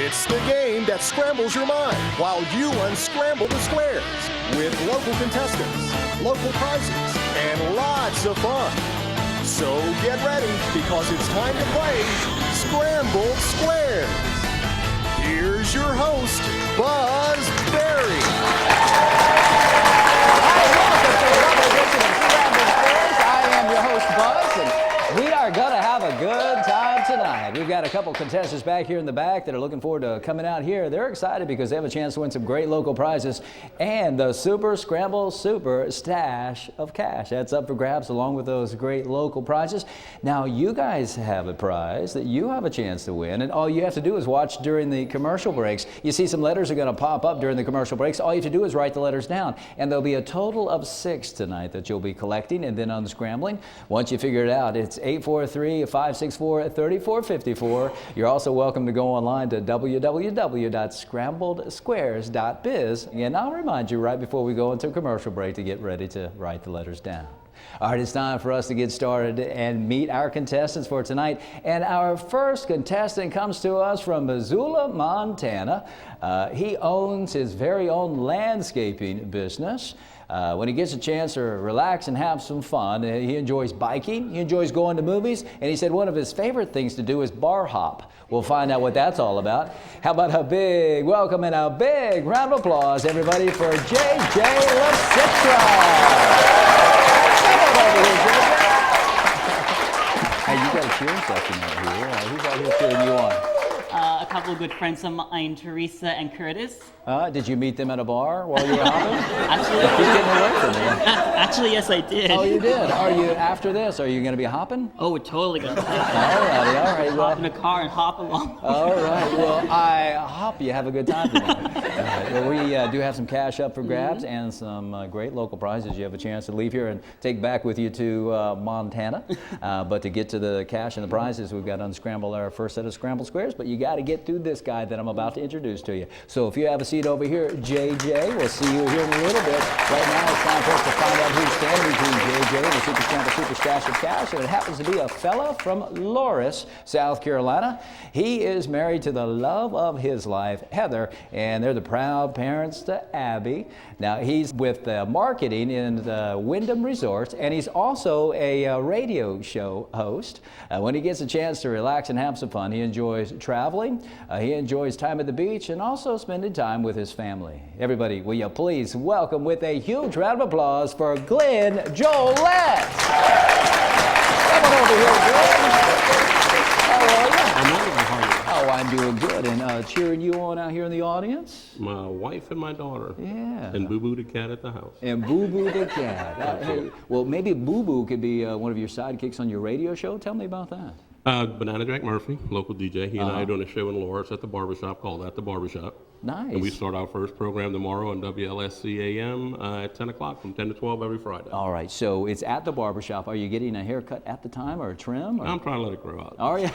It's the game that scrambles your mind while you unscramble the squares with local contestants, local prizes, and lots of fun. So get ready because it's time to play Sqrambled Squares. Here's your host, Buzz Berry. Hi, welcome to another edition of Sqrambled Squares. I am your host, Buzz, and we are going to have a good time tonight. We've got a couple contestants back here in the back that are looking forward to coming out here. They're excited because they have a chance to win some great local prizes and the Super Scramble Super Stash of Cash. That's up for grabs along with those great local prizes. Now, you guys have a prize that you have a chance to win, and all you have to do is watch during the commercial breaks. You see some letters are going to pop up during the commercial breaks. All you have to do is write the letters down, and there'll be a total of 6 tonight that you'll be collecting and then unscrambling. Once you figure it out, it's 843-564-3454. You're also welcome to go online to www.scrambledsquares.biz. And I'll remind you right before we go into a commercial break to get ready to write the letters down. All right, it's time for us to get started and meet our contestants for tonight. And our first contestant comes to us from Missoula, Montana. He owns his very own landscaping business. When he gets a chance to relax and have some fun, he enjoys biking, he enjoys going to movies, and he said one of his favorite things to do is bar hop. We'll find out what that's all about. How about a big welcome and a big round of applause, everybody, for J.J. Licitra. Come on over here, J.J. Hey, you got a cheering section out here. Who's out here cheering you on? A couple of good friends of mine, Teresa and Curtis. Did you meet them at a bar while you were hopping? Actually, Keep getting away from me. actually, yes, I did. Oh, you did? Are you, after this, are you going to be hopping? Oh, we're totally gonna All right. Well, hop in the car and hop along. all right. Well, I hope you have a good time tonight. All right. Well, we do have some cash up for grabs and some great local prizes. You have a chance to leave here and take back with you to Montana. But to get to the cash and the prizes, we've got to unscramble our first set of scrambled squares. But you got to get through this guy that I'm about to introduce to you. So if you have a seat over here, JJ, we'll see you here in a little bit. Right now, it's time for us to find out who's standing between JJ and the Super Scramble Super Stash of Cash. And it happens to be a fella from Loris, South Carolina. He is married to the love of his life, Heather, and they're the proud parents to Abby. Now, he's with marketing in the Wyndham Resorts, and he's also a radio show host. When he gets a chance to relax and have some fun, he enjoys traveling, he enjoys time at the beach, and also spending time with his family. Everybody, will you please welcome with a huge round of applause for Glenn Jolet. Come on over here, Glenn. How are you? Oh, I'm doing good. And cheering you on out here in the audience? My wife and my daughter. Yeah. And Boo Boo the cat at the house. And Boo Boo the cat. Hey, well, maybe Boo Boo could be one of your sidekicks on your radio show. Tell me about that. Banana Jack Murphy, local DJ. He and I are doing a show in Loris at the barbershop called At the Barbershop. Nice. And we start our first program tomorrow on WLSC AM at 10 o'clock from 10 to 12 every Friday. All right, so it's at the barbershop. Are you getting a haircut at the time or a trim? Or? I'm trying to let it grow out. Are you?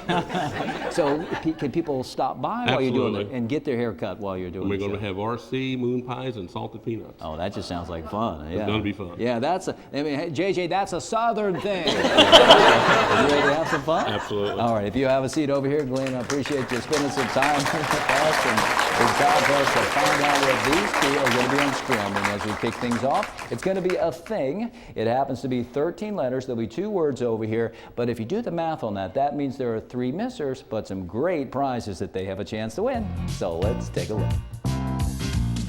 So can people stop by while you're doing it and get their haircut while you're doing it? We're going to have RC, moon pies, and salted peanuts. Oh, that just sounds like fun. Yeah. It's going to be fun. Yeah, hey, JJ, that's a Southern thing. You ready to have some fun? Absolutely. All right, if you have a seat over here, Glenn, I appreciate you spending some time with us. And it's time for us to find out what these two are going to be unscrambling as we kick things off. It's going to be a thing. It happens to be 13 letters. There'll be 2 words over here. But if you do the math on that, that means there are 3 missers, but some great prizes that they have a chance to win. So let's take a look.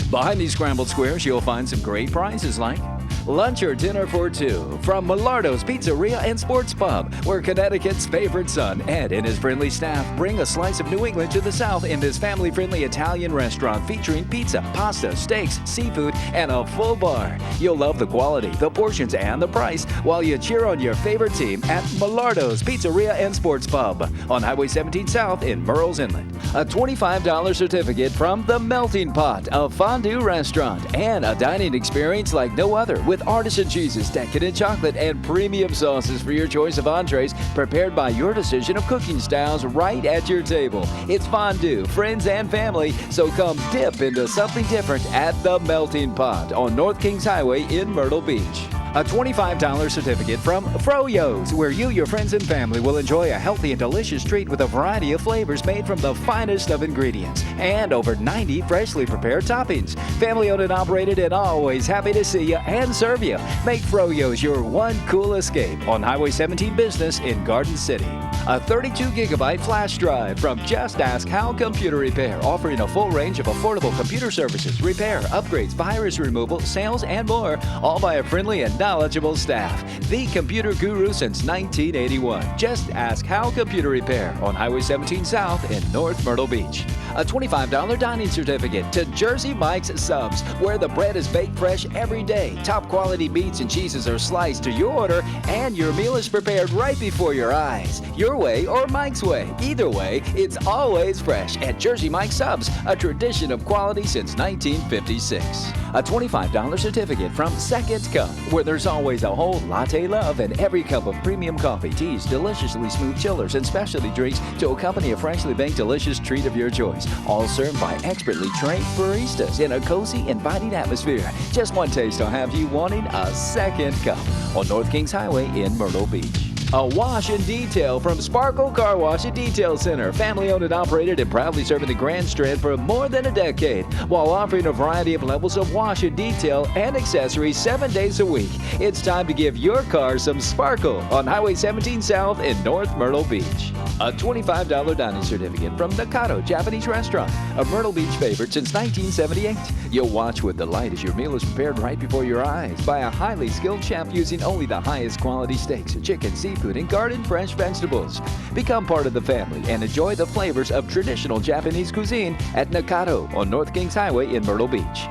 Behind these scrambled squares, you'll find some great prizes like lunch or dinner for 2 from Millardo's Pizzeria and Sports Pub, where Connecticut's favorite son, Ed, and his friendly staff bring a slice of New England to the South in this family-friendly Italian restaurant featuring pizza, pasta, steaks, seafood, and a full bar. You'll love the quality, the portions, and the price while you cheer on your favorite team at Millardo's Pizzeria and Sports Pub on Highway 17 South in Murrells Inlet. A $25 certificate from The Melting Pot, a fondue restaurant, and a dining experience like no other with artisan cheeses, decadent chocolate, and premium sauces for your choice of entrees prepared by your decision of cooking styles right at your table. It's fondue, friends, and family, so come dip into something different at The Melting Pot on North Kings Highway in Myrtle Beach. A $25 certificate from Froyo's, where you, your friends, and family will enjoy a healthy and delicious treat with a variety of flavors made from the finest of ingredients and over 90 freshly prepared toppings. Family owned and operated and always happy to see you and serve you. Make Froyo's your one cool escape on Highway 17 Business in Garden City. A 32-gigabyte flash drive from Just Ask How Computer Repair, offering a full range of affordable computer services, repair, upgrades, virus removal, sales, and more, all by a friendly and knowledgeable staff. The computer guru since 1981. Just Ask How Computer Repair on Highway 17 South in North Myrtle Beach. A $25 dining certificate to Jersey Mike's Subs, where the bread is baked fresh every day. Top quality meats and cheeses are sliced to your order, and your meal is prepared right before your eyes. Your way or Mike's way. Either way, it's always fresh at Jersey Mike's Subs, a tradition of quality since 1956. A $25 certificate from Second Cup, where there's always a whole latte love in every cup of premium coffee, teas, deliciously smooth chillers, and specialty drinks to accompany a freshly baked delicious treat of your choice. All served by expertly trained baristas in a cozy, inviting atmosphere. Just one taste will have you wanting a second cup on North Kings Highway in Myrtle Beach. A wash and detail from Sparkle Car Wash and Detail Center. Family owned and operated and proudly serving the Grand Strand for more than a decade, while offering a variety of levels of wash and detail and accessories 7 days a week. It's time to give your car some sparkle on Highway 17 South in North Myrtle Beach. A $25 dining certificate from Nakado Japanese Restaurant, a Myrtle Beach favorite since 1978. You'll watch with delight as your meal is prepared right before your eyes by a highly skilled chef using only the highest quality steaks, chicken, seafood, and garden fresh vegetables. Become part of the family and enjoy the flavors of traditional Japanese cuisine at Nakado on North Kings Highway in Myrtle Beach.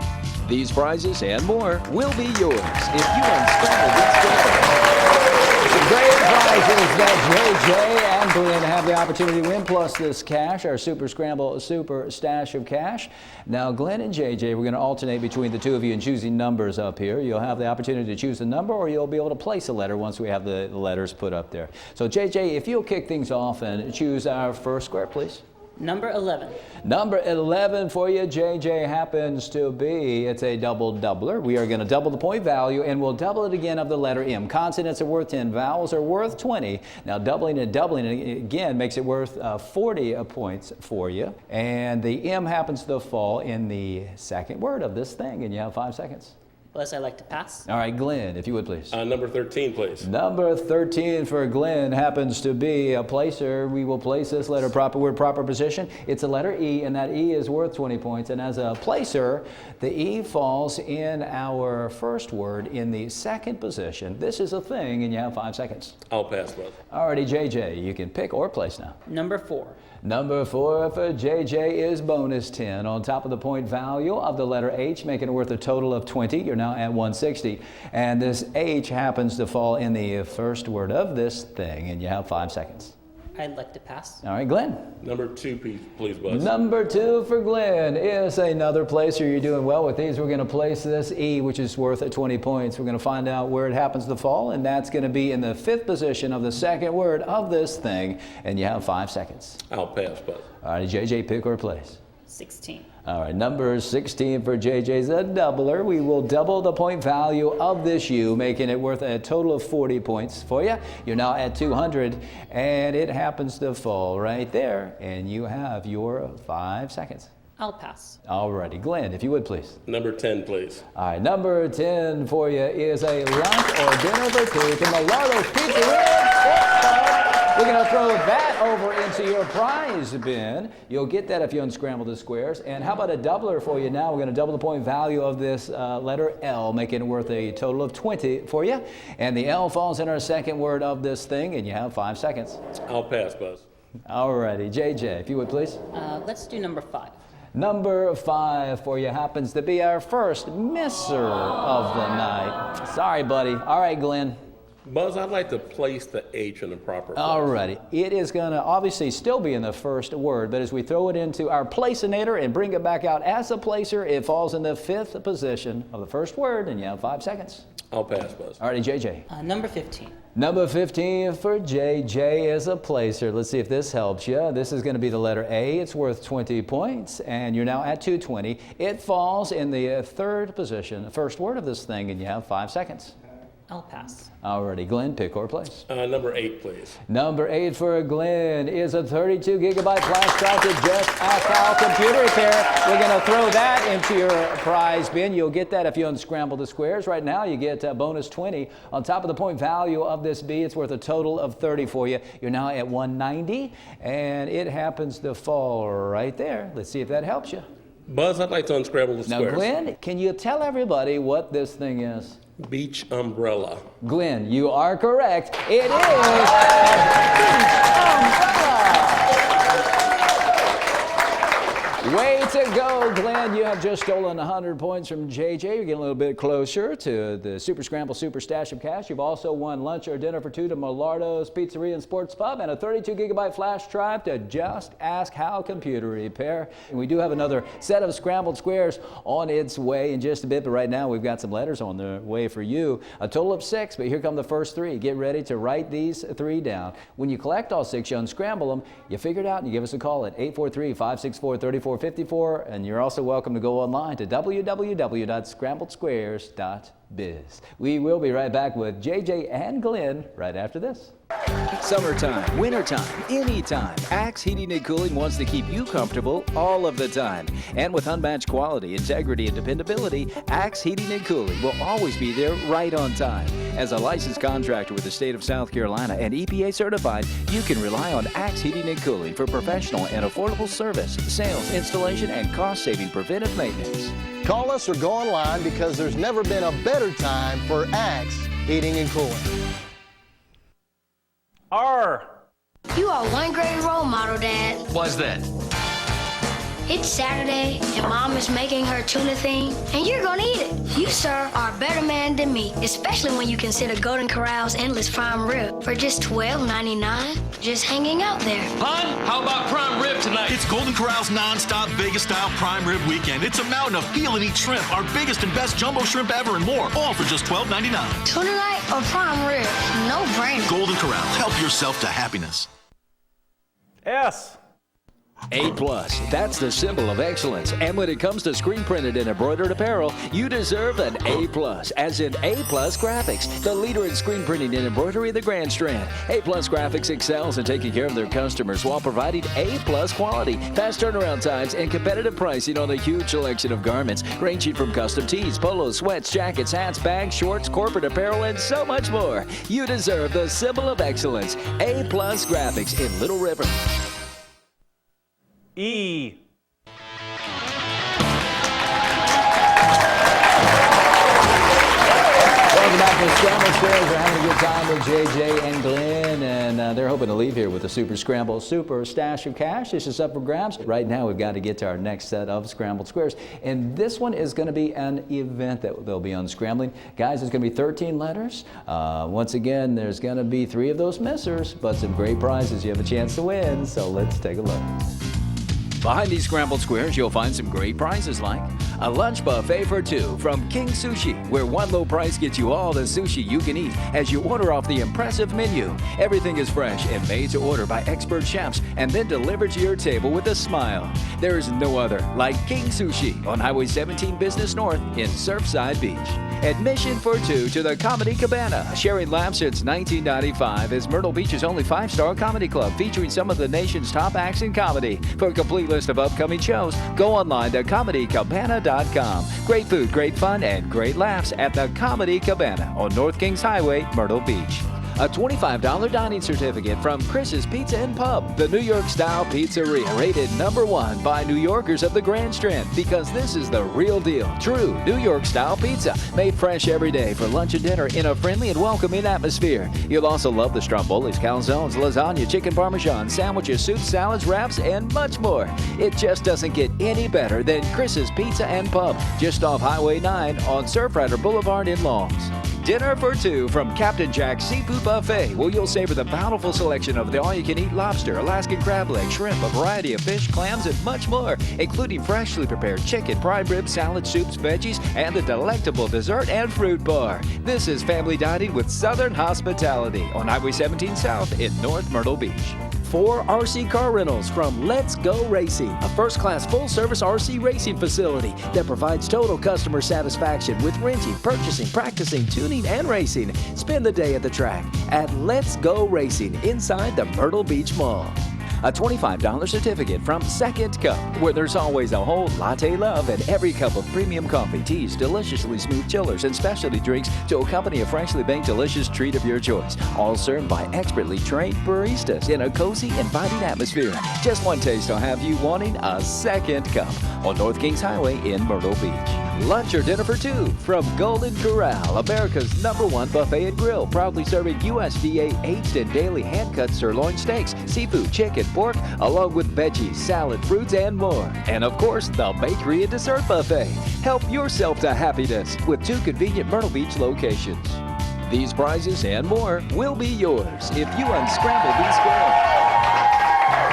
These prizes and more will be yours if you unscramble these squares. Great prizes that JJ and Glenn have the opportunity to win, plus this cash, our Super Scramble Super Stash of Cash. Now, Glenn and JJ, we're going to alternate between the two of you in choosing numbers up here. You'll have the opportunity to choose a number, or you'll be able to place a letter once we have the letters put up there. So, JJ, if you'll kick things off and choose our first square, please. Number 11. Number 11 for you, JJ, happens to be, it's a double doubler. We are going to double the point value, and we'll double it again of the letter M. Consonants are worth 10, vowels are worth 20. Now, doubling it again makes it worth 40 points for you. And the M happens to fall in the second word of this thing, and you have 5 seconds. Plus, I like to pass. All right, Glenn, if you would, please. Number 13, please. Number 13 for Glenn happens to be a placer. We will place this letter proper position. It's a letter E, and that E is worth 20 points. And as a placer, the E falls in our first word in the second position. This is a thing, and you have 5 seconds. I'll pass, bud. All righty, JJ, you can pick or place now. Number 4. Number 4 for JJ is bonus 10 on top of the point value of the letter H, making it worth a total of 20. You're now at 160. And this H happens to fall in the first word of this thing, and you have 5 seconds. I'd like to pass. All right, Glenn. Number 2, please, Buzz. Number 2 for Glenn is another placer. You're doing well with these. We're going to place this E, which is worth 20 points. We're going to find out where it happens to fall, and that's going to be in the fifth position of the second word of this thing, and you have 5 seconds. I'll pass, Buzz. All right, JJ, pick or place. 16. All right, number 16 for JJ's a doubler. We will double the point value of this U, making it worth a total of 40 points for you. You're now at 200, and it happens to fall right there, and you have your 5 seconds. I'll pass. All righty, Glenn, if you would, please. Number 10, please. All right, number 10 for you is a lunch or dinner for two from the Lardo's Pizzeria. We're going to throw that over into your prize bin. You'll get that if you unscramble the squares. And how about a doubler for you now? We're going to double the point value of this letter L, making it worth a total of 20 for you. And the L falls in our second word of this thing, and you have 5 seconds. I'll pass, Buzz. All righty, JJ, if you would, please. Let's do number 5. Number 5 for you happens to be our first misser of the night. Sorry, buddy. All right, Glenn. Buzz, I'd like to place the H in the proper place. All righty. It is going to obviously still be in the first word, but as we throw it into our placinator and bring it back out as a placer, it falls in the fifth position of the first word, and you have 5 seconds. I'll pass, Buzz. All righty, JJ. Number 15. Number 15 for JJ is a placer. Let's see if this helps you. This is going to be the letter A. It's worth 20 points, and you're now at 220. It falls in the third position, the first word of this thing, and you have 5 seconds. I'll pass. Alrighty, Glenn, pick or place. Number 8, please. Number 8 for Glenn is a 32 gigabyte flash drive to Just Ask How Computer Repair. We're going to throw that into your prize bin. You'll get that if you unscramble the squares. Right now, you get a bonus 20. On top of the point value of this bee, it's worth a total of 30 for you. You're now at 190, and it happens to fall right there. Let's see if that helps you. Buzz, I'd like to unscramble the Now, squares. Glenn, can you tell everybody what this thing is? Beach umbrella. Glenn, you are correct. It is a beach umbrella. Way to go, Glenn. You have just stolen 100 points from JJ. You're getting a little bit closer to the Super Scramble Super Stash of Cash. You've also won lunch or dinner for two to Millardo's Pizzeria and Sports Pub and a 32 gigabyte flash drive to Just Ask How Computer Repair. And we do have another set of Scrambled Squares on its way in just a bit, but right now we've got some letters on the way for you. A total of 6, but here come the first 3. Get ready to write these 3 down. When you collect all 6, you unscramble them, you figure it out, and you give us a call at 843-564-3454, and you're also welcome to go online to www.scrambledsquares.biz. We will be right back with JJ and Glenn right after this. Summertime, wintertime, anytime, Axe Heating and Cooling wants to keep you comfortable all of the time. And with unmatched quality, integrity, and dependability, Axe Heating and Cooling will always be there right on time. As a licensed contractor with the state of South Carolina and EPA certified, you can rely on Axe Heating and Cooling for professional and affordable service, sales, installation, and cost-saving preventive maintenance. Call us or go online because there's never been a better time for Axe Heating and Cooling. R. You are one great role model, Dad. Why's that? It's Saturday, and Mom is making her tuna thing, and you're gonna eat it. You, sir, are a better man than me, especially when you consider Golden Corral's endless prime rib for just $12.99, just hanging out there. Hon, how about prime rib tonight? It's Golden Corral's non-stop Vegas-style prime rib weekend. It's a mountain of peel and eat shrimp, our biggest and best jumbo shrimp ever, and more, all for just $12.99. Tuna night or prime rib? No brainer. Golden Corral, help yourself to happiness. S. A+, that's the symbol of excellence. And when it comes to screen printed and embroidered apparel, you deserve an A+, as in A+ Graphics, the leader in screen printing and embroidery of the Grand Strand. A+ Graphics excels in taking care of their customers while providing A+ quality, fast turnaround times, and competitive pricing on a huge selection of garments, ranging from custom tees, polos, sweats, jackets, hats, bags, shorts, corporate apparel, and so much more. You deserve the symbol of excellence, A+ Graphics in Little River. E. Welcome back to Sqrambled Squares. We're having a good time with JJ and Glenn, and they're hoping to leave here with a Super Scramble Super Stash of Cash. This is up for grabs. Right now, we've got to get to our next set of Scrambled Squares, and this one is going to be an event that they'll be unscrambling. Guys, it's going to be 13 letters. Once again, there's going to be 3 of those missers, but some great prizes you have a chance to win, so let's take a look. Behind these Scrambled Squares, you'll find some great prizes like a lunch buffet for 2 from King Sushi, where one low price gets you all the sushi you can eat as you order off the impressive menu. Everything is fresh and made to order by expert chefs and then delivered to your table with a smile. There is no other like King Sushi on Highway 17 Business North in Surfside Beach. Admission for 2 to the Comedy Cabana, sharing laughs since 1995 as Myrtle Beach's only 5-star comedy club featuring some of the nation's top acts in comedy. For a complete list of upcoming shows, go online to comedycabana.com. Great food, great fun, and great laughs at the Comedy Cabana on North Kings Highway, Myrtle Beach. A $25 dining certificate from Chris's Pizza and Pub, the New York-style pizzeria, rated #1 by New Yorkers of the Grand Strand, because this is the real deal. True New York-style pizza, made fresh every day for lunch and dinner in a friendly and welcoming atmosphere. You'll also love the strombolis, calzones, lasagna, chicken parmesan, sandwiches, soups, salads, wraps, and much more. It just doesn't get any better than Chris's Pizza and Pub, just off Highway 9 on Surfrider Boulevard in Longs. Dinner for 2 from Captain Jack's Seafood Buffet, where you'll savor the bountiful selection of the all-you-can-eat lobster, Alaskan crab leg, shrimp, a variety of fish, clams, and much more, including freshly prepared chicken, prime rib, salad, soups, veggies, and the delectable dessert and fruit bar. This is family dining with Southern hospitality on Highway 17 South in North Myrtle Beach. 4 RC car rentals from Let's Go Racing, a first-class full-service RC racing facility that provides total customer satisfaction with renting, purchasing, practicing, tuning, and racing. Spend the day at the track at Let's Go Racing inside the Myrtle Beach Mall. A $25 certificate from Second Cup, where there's always a whole latte love and every cup of premium coffee, teas, deliciously smooth chillers, and specialty drinks to accompany a freshly baked delicious treat of your choice. All served by expertly trained baristas in a cozy, inviting atmosphere. Just one taste will have you wanting a Second Cup on North Kings Highway in Myrtle Beach. Lunch or dinner for two from Golden Corral, America's #1 buffet and grill, proudly serving USDA aged and daily hand-cut sirloin steaks, seafood, chicken, pork, along with veggies, salad, fruits, and more. And of course, the bakery and dessert buffet. Help yourself to happiness with 2 convenient Myrtle Beach locations. These prizes and more will be yours if you unscramble these squares.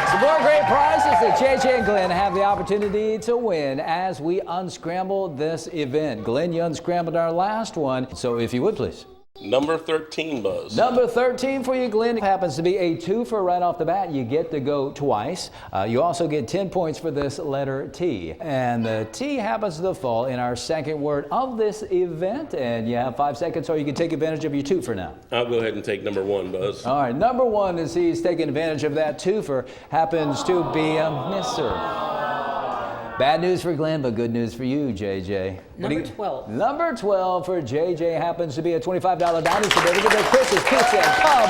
Some more great prizes that JJ and Glenn have the opportunity to win as we unscramble this event. Glenn, you unscrambled our last one, so if you would please. Number 13, Buzz. Number 13 for you, Glenn, happens to be a twofer right off the bat. You get to go twice. You also get 10 points for this letter T. And the T happens to fall in our second word of this event. And you have 5 seconds, or you can take advantage of your twofer now. I'll go ahead and take number 1, Buzz. All right, number 1, as he's taking advantage of that twofer, happens to be a misser. Bad news for Glenn, but good news for you, JJ. Number 12. Number 12 for JJ happens to be a $25 dining certificate at Chris's Pizza and Pub,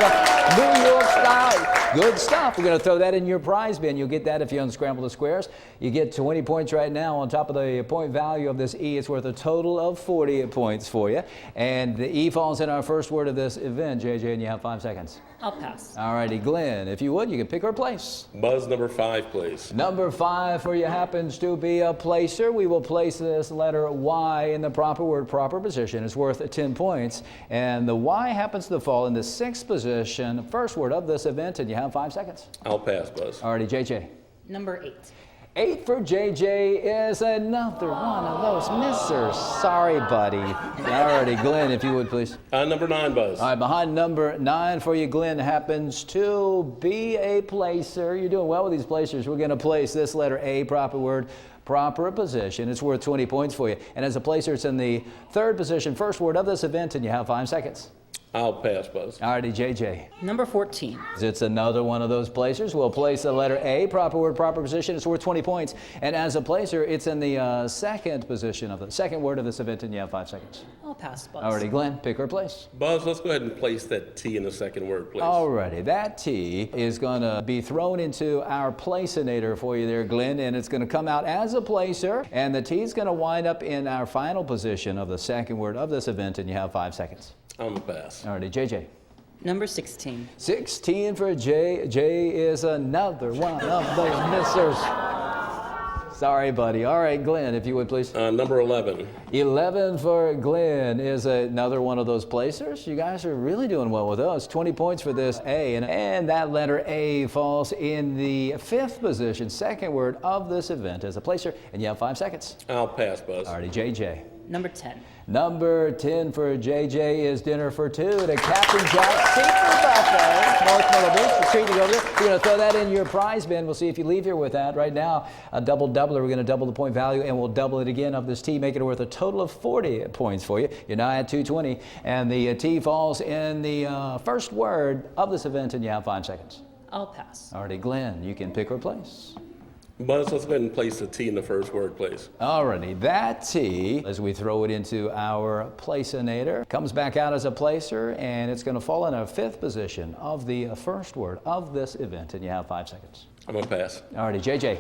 New York style. Good stuff. We're going to throw that in your prize bin. You'll get that if you unscramble the squares. You get 20 points right now on top of the point value of this E. It's worth a total of 40 points for you. And the E falls in our first word of this event, JJ, and you have 5 seconds. I'll pass. All righty, Glenn, if you would, you can pick or place. Buzz, number 5, please. Number 5 for you happens to be a placer. We will place this letter Y in the proper word, proper position. It's worth 10 points. And the Y happens to fall in the 6th position, first word of this event, and you have 5 seconds. I'll pass, Buzz. All righty, JJ. Number 8. 8 for JJ is another one of those missers. Sorry, buddy. All righty, Glenn, if you would, please. Number 9, Buzz. All right, behind number 9 for you, Glenn, happens to be a placer. You're doing well with these placers. We're going to place this letter A, proper word, proper position. It's worth 20 points for you. And as a placer, it's in the 3rd position, first word of this event, and you have 5 seconds. I'll pass, Buzz. All righty, JJ. Number 14. It's another one of those placers. We'll place the letter A, proper word, proper position. It's worth 20 points. And as a placer, it's in the 2nd position of the second word of this event, and you have 5 seconds. I'll pass, Buzz. All righty, Glenn, pick or place. Buzz, let's go ahead and place that T in the second word, please. All righty, that T is going to be thrown into our placinator for you there, Glenn, and it's going to come out as a placer, and the T is going to wind up in our final position of the second word of this event, and you have 5 seconds. I'm a pass. All righty, JJ. Number 16. 16 for J. J is another one of those missers. Sorry, buddy. All right, Glenn, if you would, please. Number 11. 11 for Glenn is another one of those placers. You guys are really doing well with those. 20 points for this A. And that letter A falls in the 5th position, second word of this event as a placer. And you have 5 seconds. I'll pass, Buzz. All righty, JJ. Number 10. Number 10 for JJ is dinner for two at a Captain Jack's Seafood Buffet, North Myrtle Beach. The treat to go over there. We're going to throw that in your prize bin. We'll see if you leave here with that. Right now, a double doubler. We're going to double the point value, and we'll double it again of this T, making it worth a total of 40 points for you. You're now at 220, and the T falls in the first word of this event, and you have 5 seconds. I'll pass. All righty, Glenn, you can pick or place. Buzz, let's go ahead and place the T in the first word, please. Alrighty, that T, as we throw it into our placinator, comes back out as a placer, and it's going to fall in our 5th position of the first word of this event, and you have 5 seconds. I'm going to pass. Alrighty, JJ.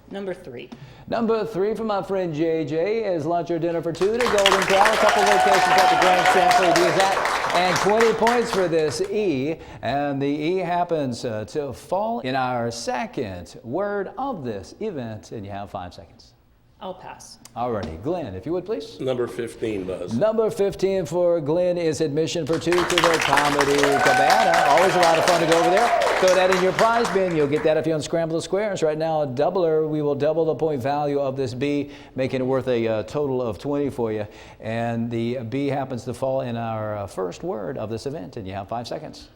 Number 3. Number 3 for my friend JJ is lunch or dinner for two to Golden Corral, a couple locations at the Grand Central. He does that. And 20 points for this E, and the E happens to fall in our second word of this event, and you have 5 seconds. I'll pass. Alrighty, Glenn, if you would, please. Number 15, Buzz. Number 15 for Glenn is admission for two to the Comedy Cabana. Always a lot of fun to go over there. Throw that in your prize bin. You'll get that if you unscramble the squares. Right now, a doubler. We will double the point value of this B, making it worth a total of 20 for you. And the B happens to fall in our first word of this event, and you have 5 seconds.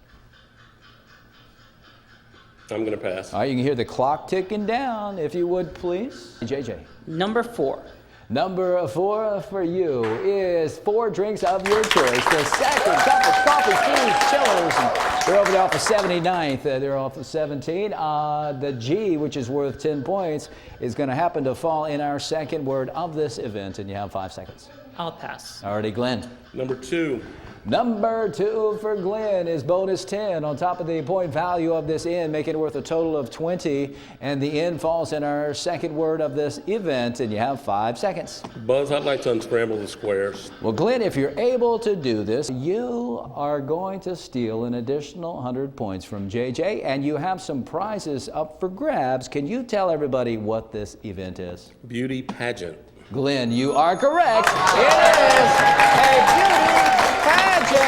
I'm going to pass. All right, you can hear the clock ticking down, if you would, please. JJ. Number 4. Number 4 for you is 4 drinks of your choice. The second cup of coffee, teas, chillers. They're over there off of 79th. They're off of 17. The G, which is worth 10 points, is going to happen to fall in our second word of this event, and you have 5 seconds. I'll pass. Alrighty, Glenn. Number 2. Number 2 for Glenn is bonus 10 on top of the point value of this in, making it worth a total of 20. And the in falls in our second word of this event, and you have 5 seconds. Buzz, I'd like to unscramble the squares. Well, Glenn, if you're able to do this, you are going to steal an additional 100 points from JJ, and you have some prizes up for grabs. Can you tell everybody what this event is? Beauty pageant. Glenn, you are correct. It is a beauty pageant.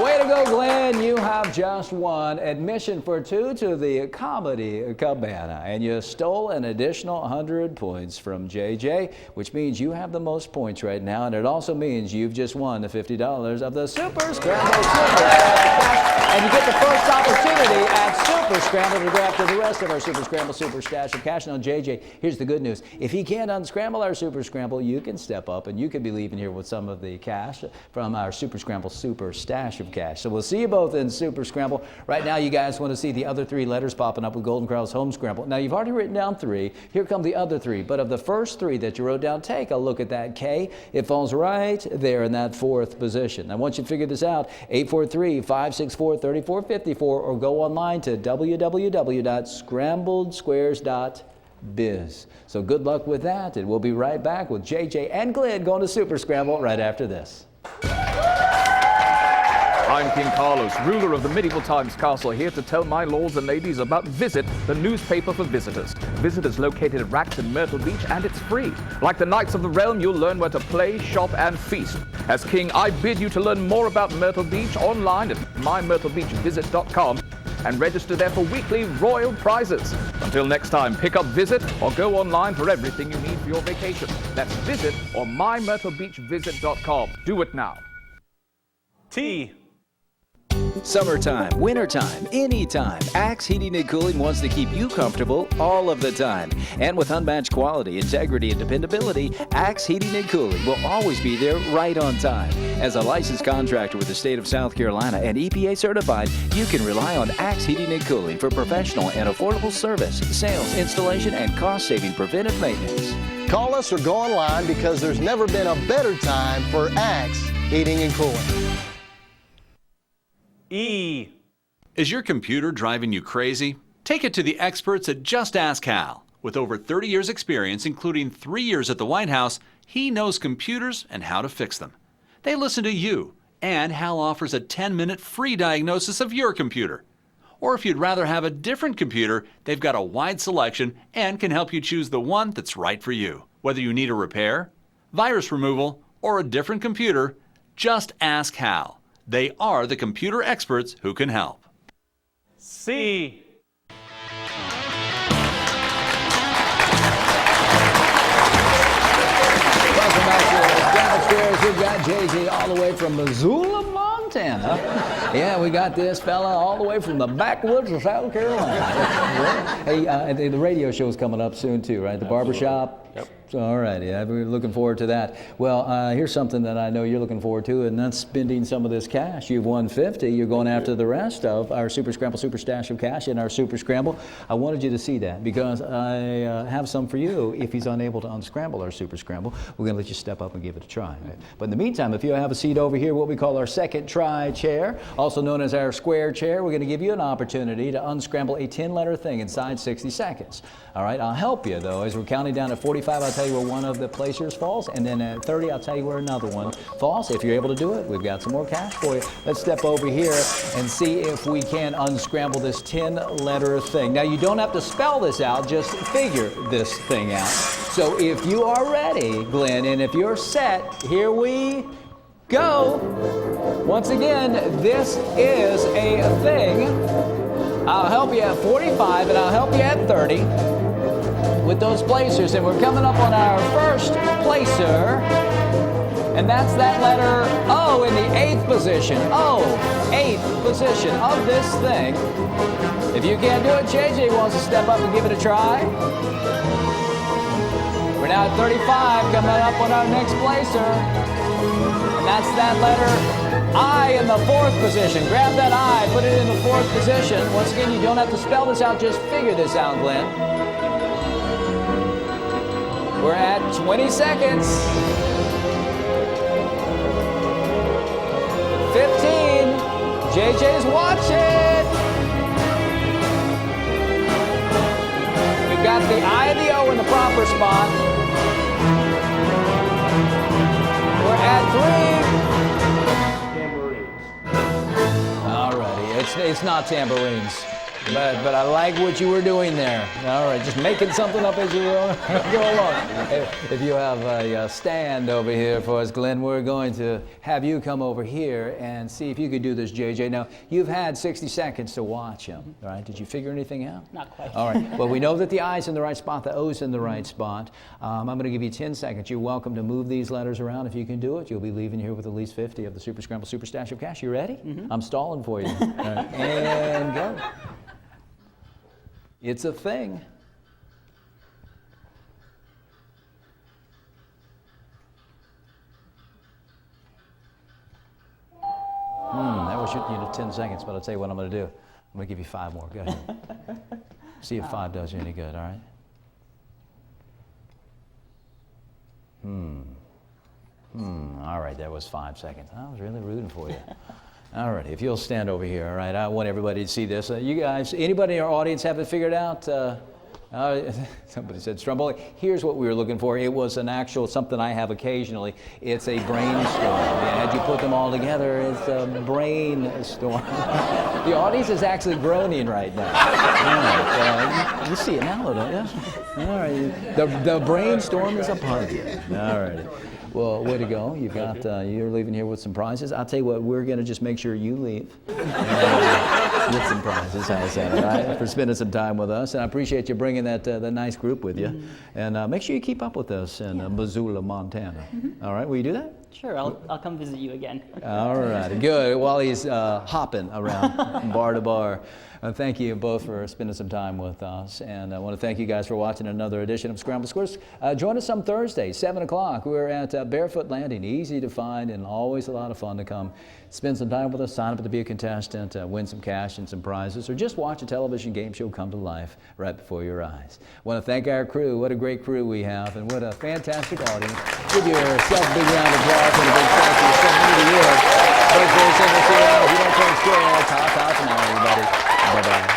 Way to go, Glenn. You have just won admission for 2 to the Comedy Cabana, and you stole an additional 100 points from JJ, which means you have the most points right now, and it also means you've just won the $50 of the Super Scrambled Scuares. And you get the first opportunity at Super Scramble to go after the rest of our Super Scramble Super Stash of Cash. Now, JJ, here's the good news. If he can't unscramble our Super Scramble, you can step up and you can be leaving here with some of the cash from our Super Scramble Super Stash of Cash. So we'll see you both in Super Scramble. Right now, you guys want to see the other 3 letters popping up with Golden Corral's Home Scramble. Now, you've already written down 3. Here come the other 3. But of the first 3 that you wrote down, take a look at that K. It falls right there in that 4th position. I want you to figure this out. 843-564-3454, or go online to www.scrambledsquares.biz. So good luck with that, and we'll be right back with JJ and Glenn going to Super Scramble right after this. I'm King Carlos, ruler of the medieval times castle, here to tell my lords and ladies about Visit, the newspaper for visitors. Visit is located at Racks in Myrtle Beach, and it's free. Like the Knights of the Realm, you'll learn where to play, shop, and feast. As king, I bid you to learn more about Myrtle Beach online at mymyrtlebeachvisit.com and register there for weekly royal prizes. Until next time, pick up Visit or go online for everything you need for your vacation. That's Visit or mymyrtlebeachvisit.com. Do it now. T. Summertime, wintertime, anytime, Axe Heating and Cooling wants to keep you comfortable all of the time. And with unmatched quality, integrity, and dependability, Axe Heating and Cooling will always be there right on time. As a licensed contractor with the state of South Carolina and EPA certified, you can rely on Axe Heating and Cooling for professional and affordable service, sales, installation, and cost-saving preventive maintenance. Call us or go online because there's never been a better time for Axe Heating and Cooling. E. Is your computer driving you crazy? Take it to the experts at Just Ask Hal. With over 30 years experience, including 3 years at the White House, he knows computers and how to fix them. They listen to you, and Hal offers a 10-minute free diagnosis of your computer. Or if you'd rather have a different computer, they've got a wide selection and can help you choose the one that's right for you. Whether you need a repair, virus removal, or a different computer, just ask Hal. They are the computer experts who can help. C. Welcome back to Sqrambled Squares. We've got JJ all the way from Missoula, Montana. Yeah, we got this fella all the way from the backwoods of South Carolina. Hey, the radio show's coming up soon too, right? The barbershop. Yep. All right, yeah, we're looking forward to that. Well, here's something that I know you're looking forward to, and that's spending some of this cash. You've won 50. You're going after the rest of our Super Scramble Super Stash of Cash in our Super Scramble. I wanted you to see that because I have some for you. If he's unable to unscramble our Super Scramble, we're going to let you step up and give it a try. Right? But in the meantime, if you have a seat over here, what we call our second try chair, also known as our square chair, we're going to give you an opportunity to unscramble a 10-letter thing inside 60 seconds. All right, I'll help you, though. As we're counting down to 45, I'll tell you where one of the placers falls, and then at 30, I'll tell you where another one falls. If you're able to do it, we've got some more cash for you. Let's step over here and see if we can unscramble this 10-letter thing. Now, you don't have to spell this out, just figure this thing out. So if you are ready, Glenn, and if you're set, here we go. Once again, this is a thing. I'll help you at 45, and I'll help you at 30. With those placers, and we're coming up on our first placer, And that's that letter O in the 8th position. O, 8th position of this thing. If you can't do it, JJ wants to step up and give it a try. We're now at 35, coming up on our next placer. And that's that letter I in the 4th position. Grab that I, put it in the 4th position. Once again, you don't have to spell this out, just figure this out, Glenn. We're at 20 seconds. 15. JJ's watching. We've got the I and the O in the proper spot. We're at 3. Tambourines. All righty. It's not tambourines. But I like what you were doing there. All right, just making something up as you go along. If you have a stand over here for us, Glenn, we're going to have you come over here and see if you could do this, JJ. Now, you've had 60 seconds to watch him, all right? Did you figure anything out? Not quite. All right. Well, we know that the I's in the right spot, the O's in the right spot. I'm going to give you 10 seconds. You're welcome to move these letters around. If you can do it, you'll be leaving here with at least 50 of the Super Scramble Super Stash of Cash. You ready? Mm-hmm. I'm stalling for you. All right. And go. It's a thing. That was shooting you to 10 seconds, but I'll tell you what I'm going to do. I'm going to give you 5 more. Go ahead. See if 5 does you any good, all right? All right, that was 5 seconds. I was really rooting for you. All right, if you'll stand over here, all right? I want everybody to see this. You guys, anybody in our audience have it figured out? Somebody said Stromboli. Here's what we were looking for. It was an actual, something I have occasionally. It's a brainstorm. And you put them all together, it's a brainstorm. The audience is actually groaning right now. All right, you see it now, don't you? All right, the brainstorm is upon you. All right. Well, way to go. You've got, you're leaving here with some prizes. I'll tell you what, we're going to just make sure you leave with some prizes. How's that, all right? For spending some time with us. And I appreciate you bringing that nice group with you. And make sure you keep up with us in Missoula, Montana. All right, will you do that? Sure, I'll come visit you again. All right, good. While he's hopping around bar to bar. Thank you both for spending some time with us. And I want to thank you guys for watching another edition of Sqrambled Scuares. Join us some Thursday, 7 o'clock. We're at Barefoot Landing. Easy to find and always a lot of fun to come. Spend some time with us, sign up to be a contestant, win some cash and some prizes, or just watch a television game show come to life right before your eyes. I want to thank our crew. What a great crew we have, and what a fantastic audience. Give yourself a big round of applause and a big thank you. Something to you. Thanks for listening to us. If you don't take care, talk for now, everybody. Bye-bye.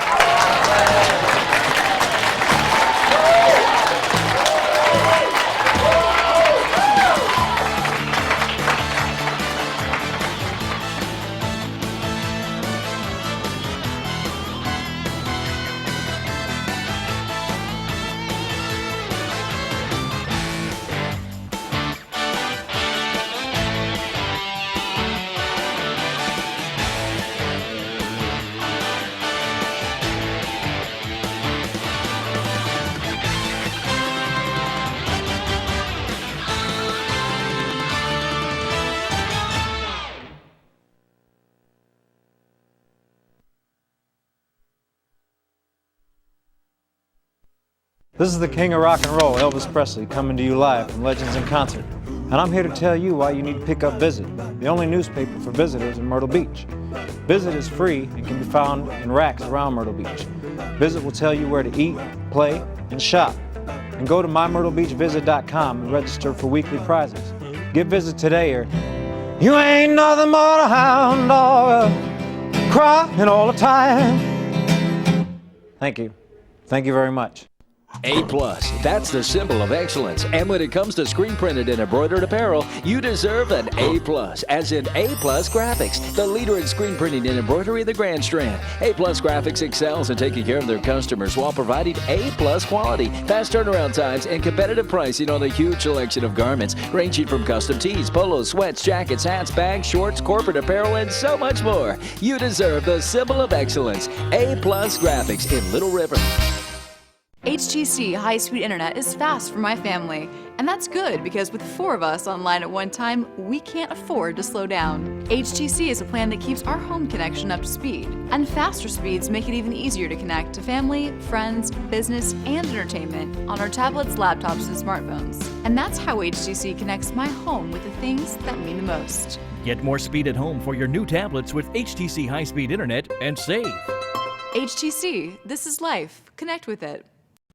This is the king of rock and roll, Elvis Presley, coming to you live from Legends in Concert. And I'm here to tell you why you need to pick up Visit, the only newspaper for visitors in Myrtle Beach. Visit is free and can be found in racks around Myrtle Beach. Visit will tell you where to eat, play, and shop. And go to mymyrtlebeachvisit.com and register for weekly prizes. Get Visit today or you ain't nothing but a hound dog crying all the time. Thank you. Thank you very much. A+, that's the symbol of excellence. And when it comes to screen printed and embroidered apparel, you deserve an A+, as in A+ Graphics, the leader in screen printing and embroidery of the Grand Strand. A+ Graphics excels in taking care of their customers while providing A+ quality, fast turnaround times, and competitive pricing on a huge selection of garments, ranging from custom tees, polos, sweats, jackets, hats, bags, shorts, corporate apparel, and so much more. You deserve the symbol of excellence, A+ Graphics in Little River. HTC high-speed internet is fast for my family, and that's good because with 4 of us online at one time, we can't afford to slow down. HTC is a plan that keeps our home connection up to speed, and faster speeds make it even easier to connect to family, friends, business, and entertainment on our tablets, laptops, and smartphones. And that's how HTC connects my home with the things that mean the most. Get more speed at home for your new tablets with HTC high-speed internet and save. HTC, this is life. Connect with it.